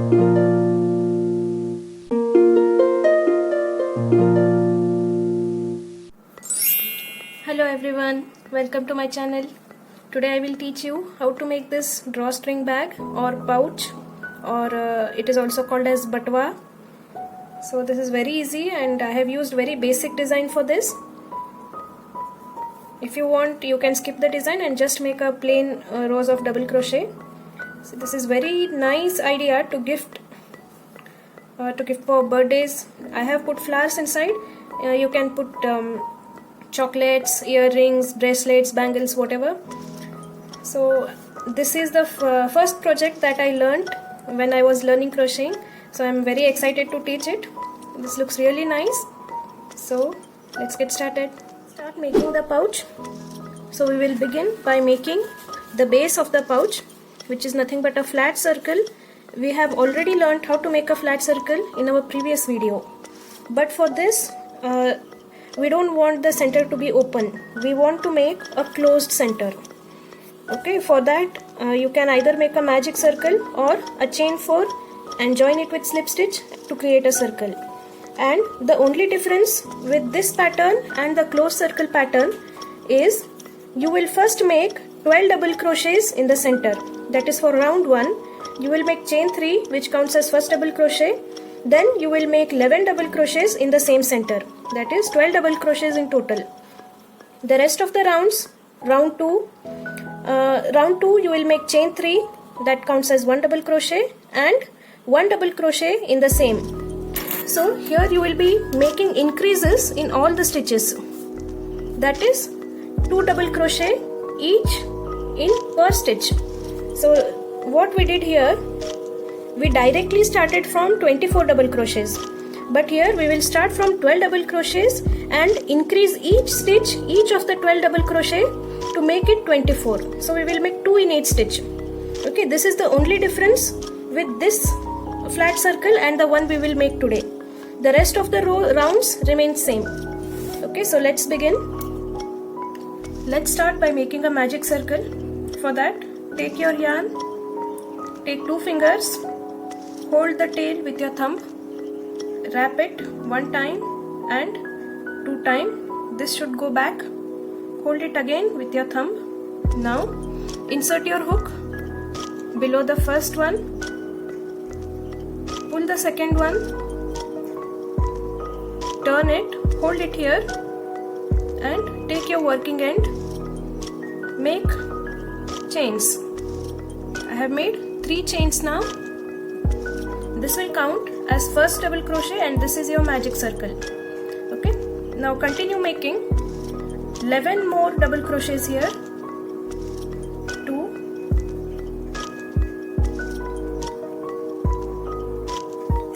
Hello everyone, welcome to my channel. Today I will teach you how to make this drawstring bag or pouch, or it is also called as batwa. So this is very easy and I have used very basic design for this. If you want, you can skip the design and just make a plain rows of double crochet. So this is very nice idea to gift for birthdays. I have put flowers inside. You can put chocolates, earrings, bracelets, bangles, whatever. So this is the first project that I learned when I was learning crocheting. So I'm very excited to teach it. This looks really nice. So let's get started. Start making the pouch. So we will begin by making the base of the pouch, which is nothing but a flat circle. We have already learned how to make a flat circle in our previous video. But for this, we don't want the center to be open. We want to make a closed center. Okay, for that you can either make a magic circle or a chain 4 and join it with slip stitch to create a circle. And the only difference with this pattern and the closed circle pattern is you will first make 12 double crochets in the center. That is for round 1. You will make chain 3, which counts as first double crochet. Then you will make 11 double crochets in the same center. That is 12 double crochets in total. The rest of the rounds, round 2 you will make chain 3, that counts as 1 double crochet, and 1 double crochet in the same. So here you will be making increases in all the stitches. That is 2 double crochet each in per stitch. So what we did here, we directly started from 24 double crochets, but here we will start from 12 double crochets and increase each stitch, each of the 12 double crochet to make it 24. So we will make 2 in each stitch. Okay, this is the only difference with this flat circle and the one we will make today. The rest of the rounds remain same. Okay, so let's begin. Let's start by making a magic circle. For that, take your yarn, take 2 fingers, hold the tail with your thumb, wrap it 1 time and 2 times. This should go back. Hold it again with your thumb. Now insert your hook below the first one, pull the second one, turn it, hold it here and take your working end, make chains. I have made 3 chains now. This will count as first double crochet and this is your magic circle. Okay, now continue making 11 more double crochets here. 2,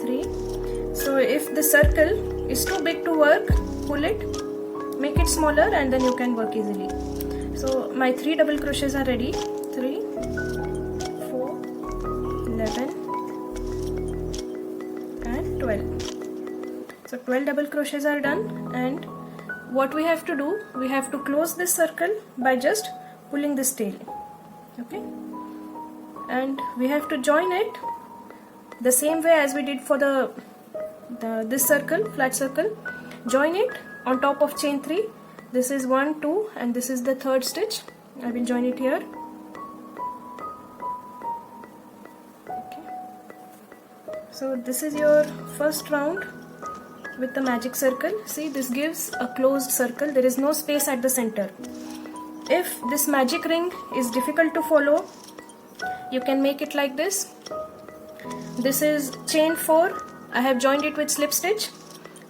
3. So if the circle is too big to work, pull it, make it smaller and then you can work easily. So my 3 double crochets are ready. 3, 4, 11 and 12. So 12 double crochets are done, and what we have to do, we have to close this circle by just pulling this tail. Okay, and we have to join it the same way as we did for this circle, flat circle. Join it on top of chain 3. This is 1, 2 and this is the third stitch. I will join it here. Okay, so this is your first round with the magic circle. See, this gives a closed circle. There is no space at the center. If this magic ring is difficult to follow, you can make it like this. This is chain 4. I have joined it with slip stitch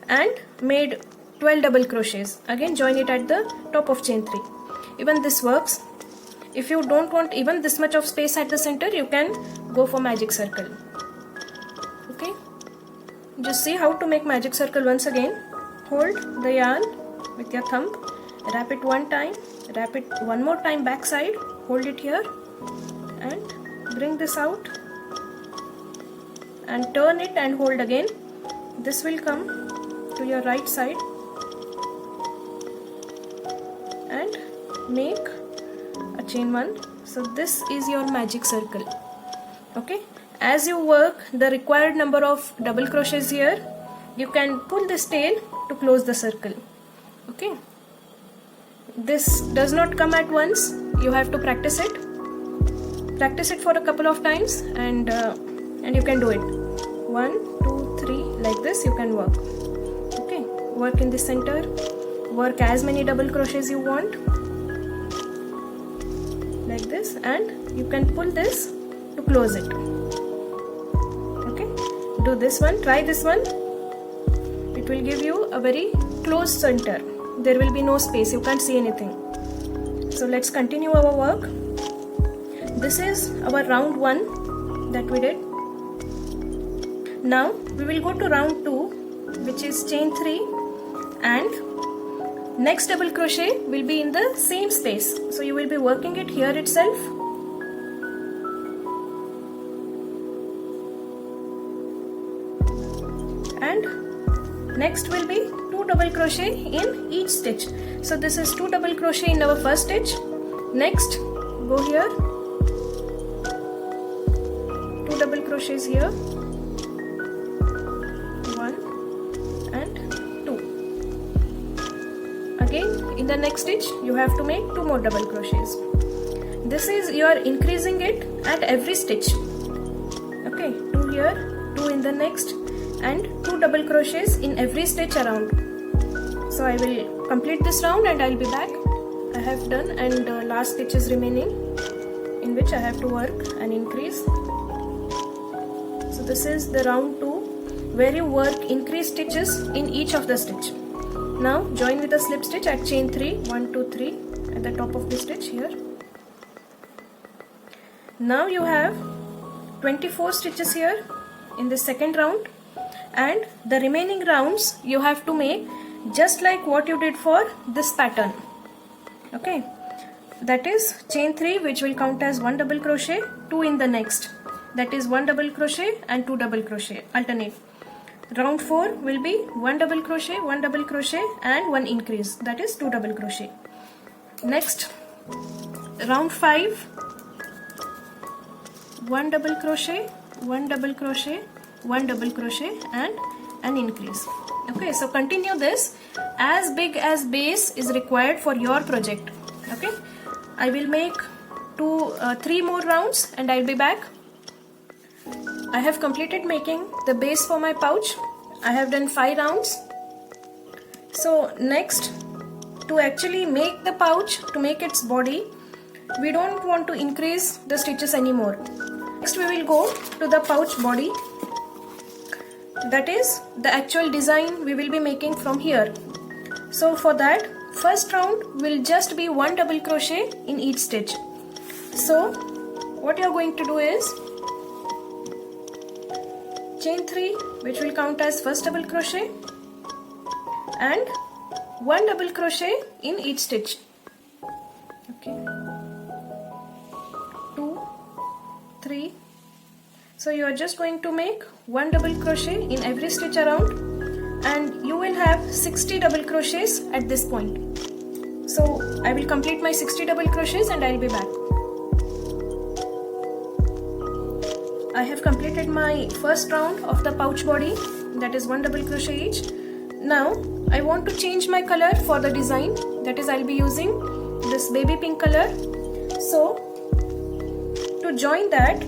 and made 12 double crochets. Again join it at the top of chain 3. Even this works. If you don't want even this much of space at the center, you can go for magic circle. Okay, just see how to make magic circle once again. Hold the yarn with your thumb, wrap it 1 time, wrap it 1 more time back side, hold it here and bring this out and turn it and hold again. This will come to your right side and make a chain 1. So this is your magic circle. Okay, as you work the required number of double crochets here, you can pull this tail to close the circle. Okay, this does not come at once, you have to practice it for a couple of times, and you can do it 1 2 3 like this. You can work. Okay, work in the center, work as many double crochets you want like this, and you can pull this to close it. Okay, do this one, try this one. It will give you a very closed center. There will be no space, you can't see anything. So let's continue our work. This is our round 1 that we did. Now we will go to round 2, which is chain 3, and next double crochet will be in the same space. So you will be working it here itself. And next will be 2 double crochet in each stitch. So this is 2 double crochet in our first stitch. Next, go here, 2 double crochets here, 1 and 2. Again, in the next stitch you have to make 2 more double crochets. This is, you are increasing it at every stitch. Okay, 2 here, 2 in the next, and 2 double crochets in every stitch around. So I will complete this round and I will be back. I have done, and last stitch is remaining, in which I have to work and increase. So this is the round 2, where you work increased stitches in each of the stitch. Now join with a slip stitch at chain 3, 1 2 3 at the top of the stitch here. Now you have 24 stitches here in the second round, and the remaining rounds you have to make just like what you did for this pattern. Okay, that is chain 3, which will count as 1 double crochet, 2 in the next, that is 1 double crochet and 2 double crochet, alternate. Round 4 will be 1 double crochet, 1 double crochet and 1 increase, that is 2 double crochet. Next, round 5, 1 double crochet, 1 double crochet, 1 double crochet and an increase. Okay, so continue this as big as base is required for your project. Okay, I will make 3 more rounds and I'll be back. I have completed making the base for my pouch. I have done 5 rounds. So next, to actually make the pouch, to make its body, we don't want to increase the stitches anymore. Next we will go to the pouch body. That is the actual design we will be making from here. So for that, first round will just be 1 double crochet in each stitch. So what you are going to do is chain 3, which will count as first double crochet, and 1 double crochet in each stitch. Okay, 2 3. So you are just going to make 1 double crochet in every stitch around, and you will have 60 double crochets at this point. So I will complete my 60 double crochets and I will be back. I have completed my first round of the pouch body, that is 1 double crochet each. Now I want to change my color for the design, that is I'll be using this baby pink color. So to join that,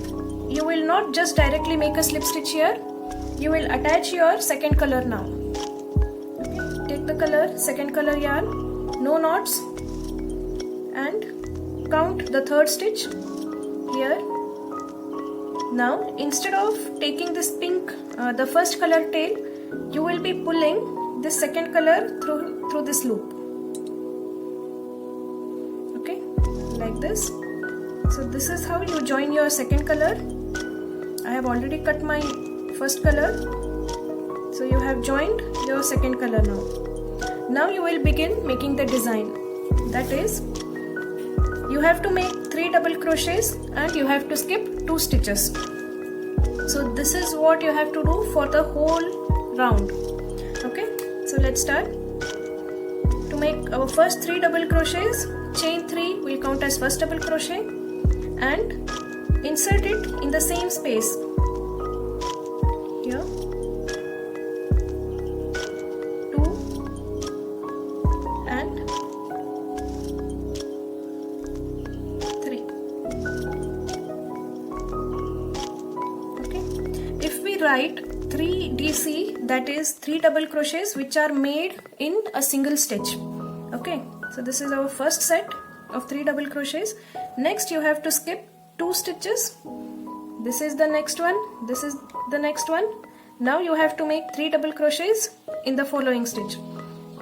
you will not just directly make a slip stitch here, you will attach your second color now. Okay, take the color, second color yarn, no knots, and count the third stitch here. Now instead of taking this pink, the first color tail, you will be pulling this second color through this loop. Okay, like this. So this is how you join your second color. I have already cut my first color, so you have joined your second color now. Now you will begin making the design. That is, you have to make 3 double crochets and you have to skip 2 stitches. So this is what you have to do for the whole round. Okay, so let's start. To make our first 3 double crochets, chain 3 will count as first double crochet and insert it in the same space write 3 DC, that is 3 double crochets which are made in a single stitch. Okay, so this is our first set of 3 double crochets. Next you have to skip 2 stitches. This is the next one, this is the next one. Now you have to make 3 double crochets in the following stitch.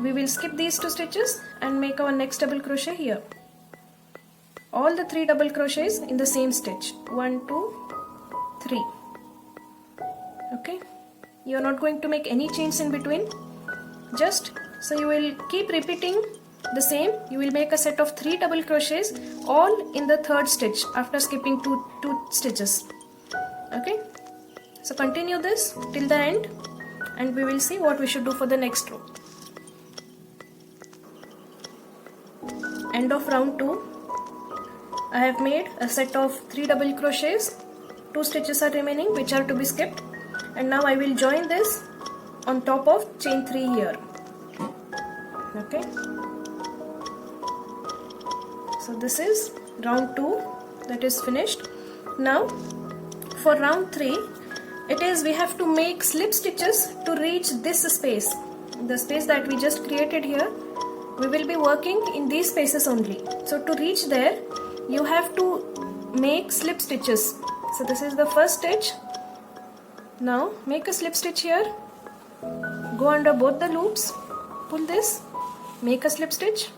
We will skip these 2 stitches and make our next double crochet here. All the 3 double crochets in the same stitch. 1, 2, 3. Okay, you are not going to make any chains in between. Just so you will keep repeating the same. You will make a set of 3 double crochets all in the 3rd stitch after skipping two stitches. Okay, so continue this till the end and we will see what we should do for the next row. End of round 2. I have made a set of 3 double crochets. 2 stitches are remaining which are to be skipped, and now I will join this on top of chain 3 here. Okay, so this is round 2 that is finished. Now for round 3, it is we have to make slip stitches to reach this space, the space that we just created here. We will be working in these spaces only. So to reach there you have to make slip stitches. So this is the first stitch. Now make a slip stitch here, go under both the loops, pull this, make a slip stitch,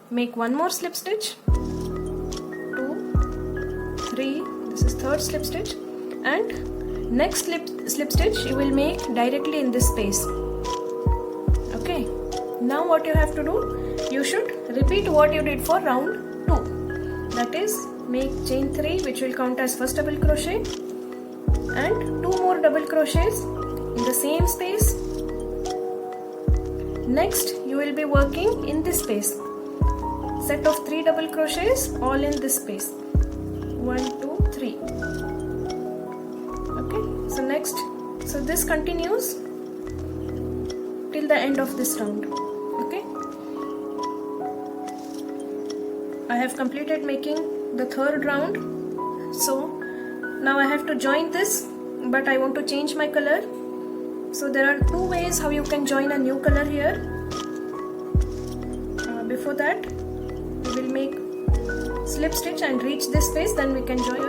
make one more slip stitch, 2, 3, this is 3rd slip stitch, and next slip stitch you will make directly in this space. Okay, now what you have to do, you should repeat what you did for round 2. That is, make chain 3 which will count as first double crochet and 2 more double crochets in the same space. Next you will be working in this space. Set of 3 double crochets all in this space. 1, 2, 3. Okay, so next, so this continues till the end of this round. Okay, I have completed making the 3rd round. So now I have to join this, but I want to change my color. So there are 2 ways how you can join a new color here. Before that, we will make slip stitch and reach this space, then we can join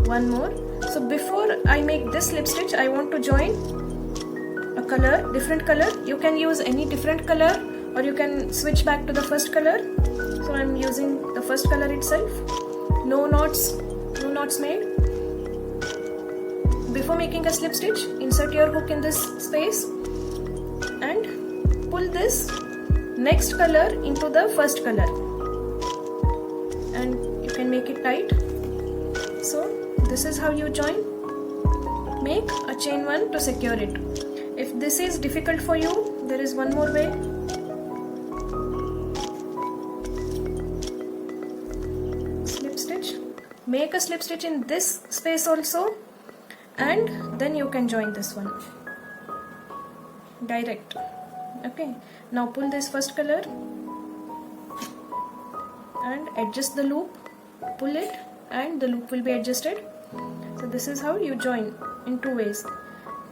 one more. So before I make this slip stitch, I want to join a color, different color. You can use any different color or you can switch back to the first color. So I am using the first color itself. No knots made. Before making a slip stitch, insert your hook in this space and pull this next color into the first color, and you can make it tight. So this is how you join. Make a chain 1 to secure it. If this is difficult for you, there is one more way. Slip stitch. Make a slip stitch in this space also, and then you can join this one direct. Okay, now pull this first color and adjust the loop, pull it and the loop will be adjusted. So this is how you join in 2 ways.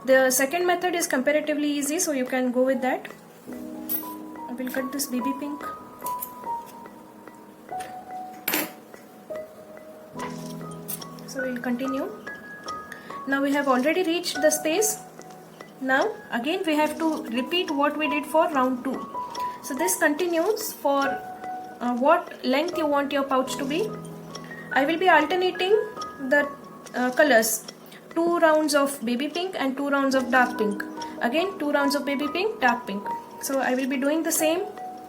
The second method is comparatively easy, so you can go with that. I will cut this baby pink. So we will continue. Now we have already reached the space. Now again we have to repeat what we did for round 2. So this continues for what length you want your pouch to be. I will be alternating the colors. 2 rounds of baby pink and 2 rounds of dark pink. Again 2 rounds of baby pink, dark pink. So I will be doing the same.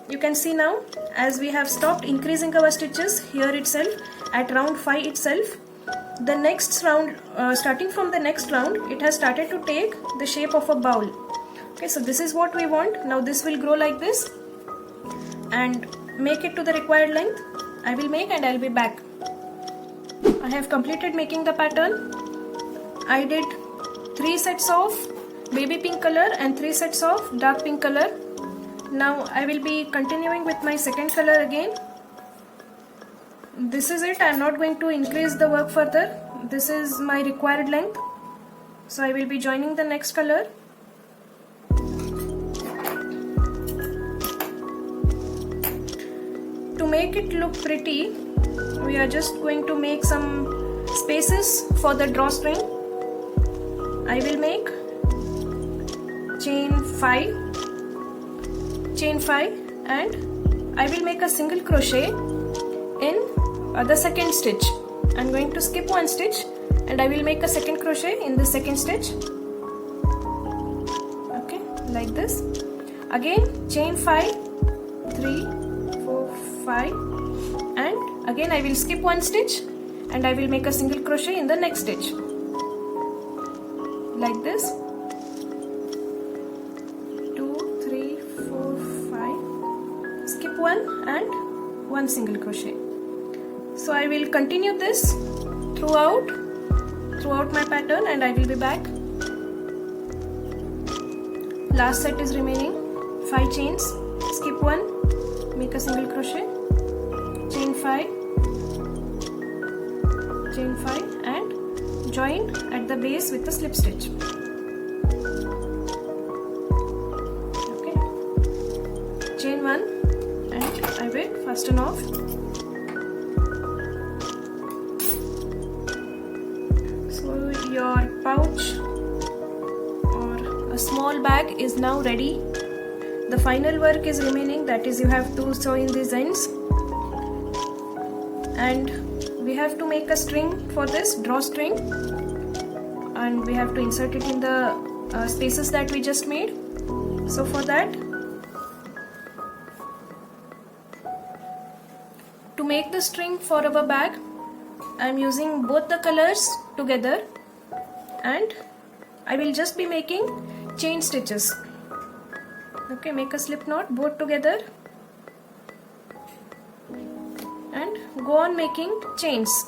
You can see now as we have stopped increasing our stitches here itself at round 5 itself. The next round, starting from the next round, it has started to take the shape of a bowl. Okay, so this is what we want. Now this will grow like this and make it to the required length. I will make and I will be back. I have completed making the pattern. I did 3 sets of baby pink color and 3 sets of dark pink color. Now I will be continuing with my second color again. This is it. I am not going to increase the work further. This is my required length. So I will be joining the next color. To make it look pretty, we are just going to make some spaces for the drawstring. I will make chain 5 and I will make a single crochet in the second stitch. I'm going to skip one stitch and I will make a second crochet in the second stitch. Okay, like this. Again chain 5, 3, 4, 5, and again I will skip one stitch and I will make a single crochet in the next stitch, like this. 2, 3, 4, 5, skip one and one single crochet. So I will continue this throughout my pattern and I will be back. Last set is remaining. 5 chains, skip one, make a single crochet, chain 5 and join at the base with a slip stitch. Okay, chain 1 and I will fasten off. So your pouch or a small bag is now ready. The final work is remaining, that is you have to sew in these ends and we have to make a string for this, drawstring, and we have to insert it in the spaces that we just made. So for that, to make the string for our bag, I am using both the colors together and I will just be making chain stitches. Okay, make a slip knot both together and go on making chains.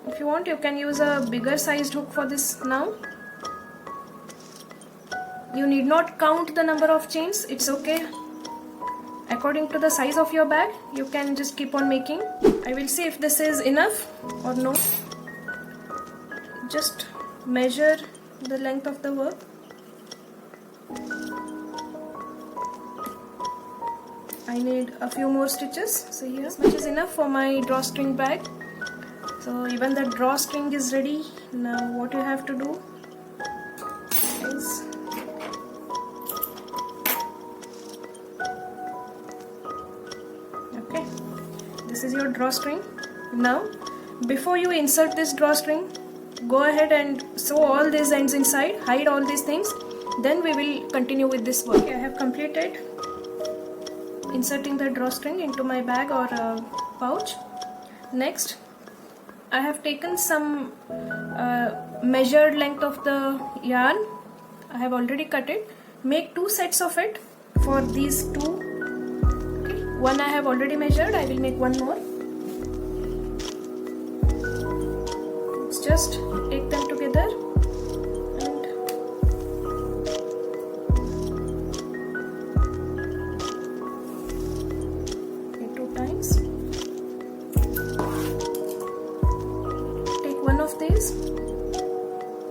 If you want, you can use a bigger sized hook for this now. You need not count the number of chains, it's okay. According to the size of your bag, you can just keep on making. I will see if this is enough or no. Just measure the length of the work. I need a few more stitches. So here, this much is enough for my drawstring bag. So even the drawstring is ready. Now what you have to do is okay, this is your drawstring. Now before you insert this drawstring, go ahead and sew all these ends inside, hide all these things, then we will continue with this work. Okay, I have completed inserting the drawstring into my bag or pouch. Next, I have taken some measured length of the yarn. I have already cut it. Make 2 sets of it for these 2. Okay. One I have already measured. I will make one more. Let's just take them together and make 2 times. Take one of these,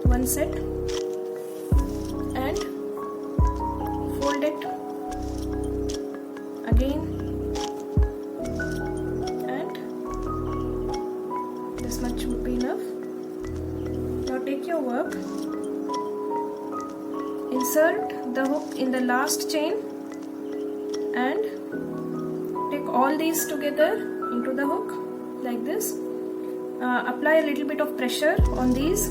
one set, and fold it again, and this much would be enough. Now take your work, insert the hook in the last chain and take all these together into the hook like this. Apply a little bit of pressure on these,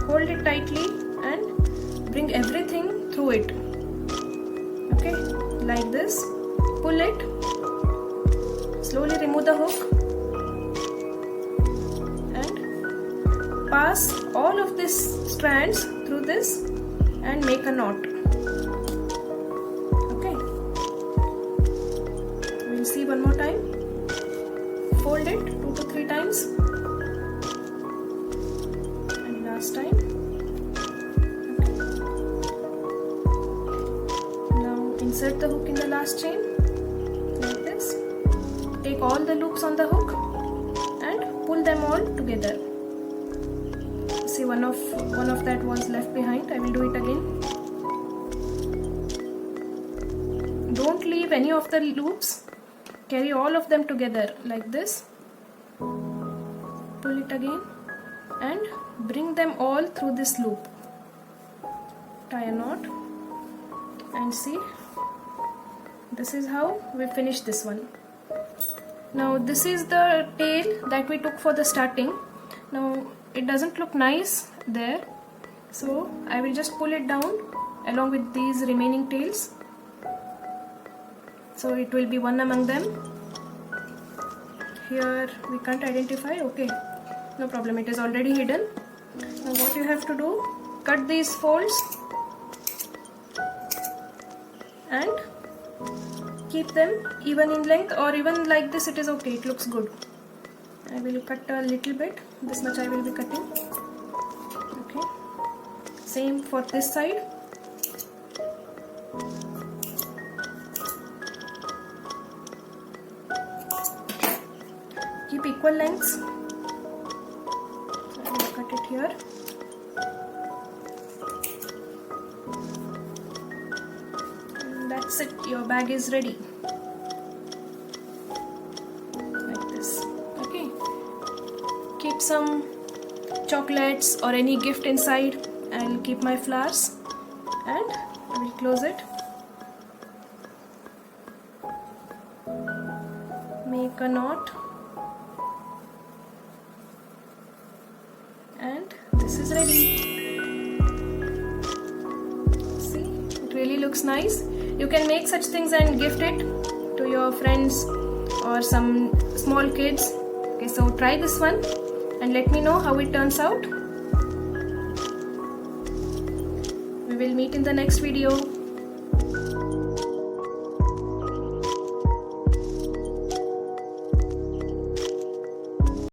hold it tightly and bring everything through it. Okay, like this. Pull it, slowly remove the hook and pass all of these strands through this and make a knot. Okay, we'll see one more time. Fold it 2 to 3 times and last time. Okay. Now insert the hook in the last chain like this. Take all the loops on the hook and pull them all together. see one of that was left behind. I will do it again. Don't leave any of the loops. Carry all of them together like this. Pull it again and bring them all through this loop. Tie a knot and see, this is how we finish this one. Now this is the tail that we took for the starting. Now it doesn't look nice there, so I will just pull it down along with these remaining tails, so it will be one among them. Here we can't identify. Okay, no problem, it is already hidden. Now what you have to do, cut these folds and keep them even in length, or even like this, it is okay, it looks good. I will cut a little bit, this much I will be cutting. Okay, same for this side. Keep equal lengths. I will cut it here. And that's it, your bag is ready. Keep some chocolates or any gift inside. I'll keep my flowers and I will close it. Make a knot and this is ready. See, it really looks nice. You can make such things and gift it to your friends or some small kids. Okay, so try this one and let me know how it turns out. We will meet in the next video.